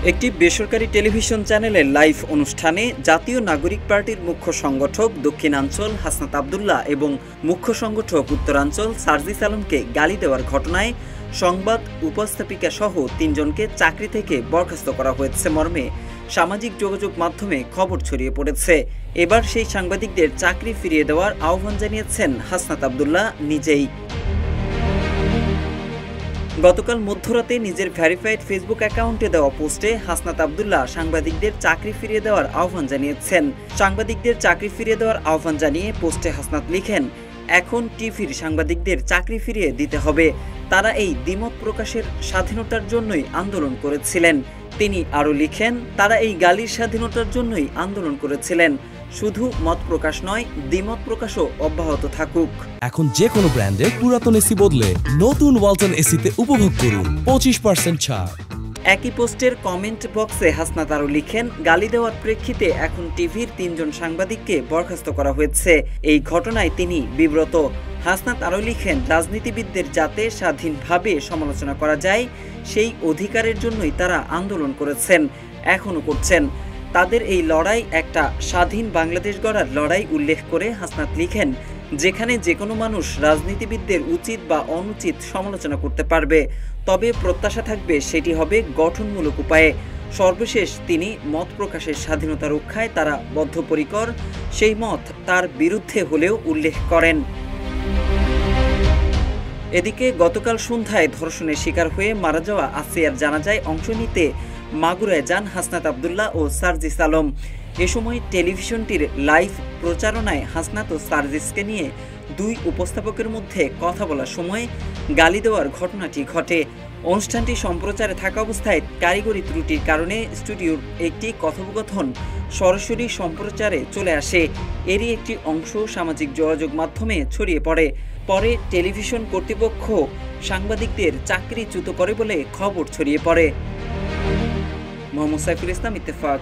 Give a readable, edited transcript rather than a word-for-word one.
একটি বেসরকারি টেলিভিশন চ্যানেলের লাইভ অনুষ্ঠানে জাতীয় নাগরিক পার্টির মুখ্য সংগঠক দক্ষিণাঞ্চল হাসনাত আব্দুল্লাহ এবং মুখ্য সংগঠক উত্তরাঞ্চল সার্জিস আলমকে গালি দেওয়ার ঘটনায় সংবাদ উপস্থাপিকা সহ ৩ জনকে চাকরি থেকে বরখাস্ত করা হয়েছে মর্মে সামাজিক যোগাযোগ মাধ্যমে খবর ছড়িয়ে পড়েছে। এবার সেই সাংবাদিকদের চাকরি ফিরিয়ে দেওয়ার আহ্বান জানিয়েছেন হাসনাত আব্দুল্লাহ নিজেই। গতকাল মধ্যরাতে নিজের ভেরিফাইড ফেসবুক অ্যাকাউন্টে দেওয়া পোস্টে হাসনাত আব্দুল্লাহ সাংবাদিকদের চাকরি ফিরিয়ে দেওয়ার আহ্বান জানিয়েছেন। সাংবাদিকদের চাকরি ফিরিয়ে দেওয়ার আহ্বান জানিয়ে পোস্টে হাসনাত লিখেন, এখন টিভির সাংবাদিকদের চাকরি ফিরিয়ে দিতে হবে। তারা এই দ্বিমত প্রকাশের স্বাধীনতার জন্যই আন্দোলন করেছিলেন। তিনি আরও লিখেন, তারা এই গালির স্বাধীনতার জন্যই আন্দোলন করেছিলেন। শুধু মত প্রকাশ নয়, দ্বিমত প্রকাশও অব্যাহত থাকুক। এখন যে কোনো ব্র্যান্ডের পুরাতন এসি বদলে নতুন ওয়ালটন এসিতে উপভোগ করুন 25% ছাড়। একই পোস্টের কমেন্ট বক্সে হাসনাত আরও লিখেন, গালি দেওয়ার প্রেক্ষিতে এখন টিভির ৩ জন সাংবাদিককে বরখাস্ত করা হয়েছে। এই ঘটনায় তিনি বিব্রত। হাসনাত আরও লিখেন, রাজনীতিবিদদের যাতে স্বাধীনভাবে সমালোচনা করা যায় সেই অধিকারের জন্যই তারা আন্দোলন করেছেন, এখনও করছেন। তাদের এই লড়াই একটা স্বাধীন বাংলাদেশ গড়ার লড়াই উল্লেখ করে হাসনাত লিখেন, যেখানে যে কোনো মানুষ রাজনীতিবিদদের উচিত বা অনুচিত সমালোচনা করতে পারবে, তবে প্রত্যাশা থাকবে সেটি হবে গঠনমূলক উপায়ে। সর্বশেষ তিনি মত প্রকাশের স্বাধীনতা রক্ষায় তারা বদ্ধপরিকর, সেই মত তার বিরুদ্ধে হলেও উল্লেখ করেন। এদিকে গতকাল সন্ধ্যায় ধর্ষণের শিকার হয়ে মারা যাওয়া আসিয়ার জানাজায় অংশ নিতে মাগুরায় যান হাসনাত আব্দুল্লাহ ও সার্জিস আলম। এ সময় টেলিভিশনটির লাইভ প্রচারণায় হাসনাত ও সার্জিসকে নিয়ে 2 উপস্থাপকের মধ্যে কথা বলার সময় গালি দেওয়ার ঘটনাটি ঘটে। অনুষ্ঠানটি সম্প্রচারে থাকা অবস্থায় কারিগরি ত্রুটির কারণে স্টুডিওর একটি কথোপকথন সরাসরি সম্প্রচারে চলে আসে। এরই একটি অংশ সামাজিক যোগাযোগ মাধ্যমে ছড়িয়ে পড়ে। পরে টেলিভিশন কর্তৃপক্ষ সাংবাদিকদের চাকরিচ্যুত করে বলে খবর ছড়িয়ে পড়ে। মোহাম্মদ সাইফুল ইসলাম, ইত্তেফাক।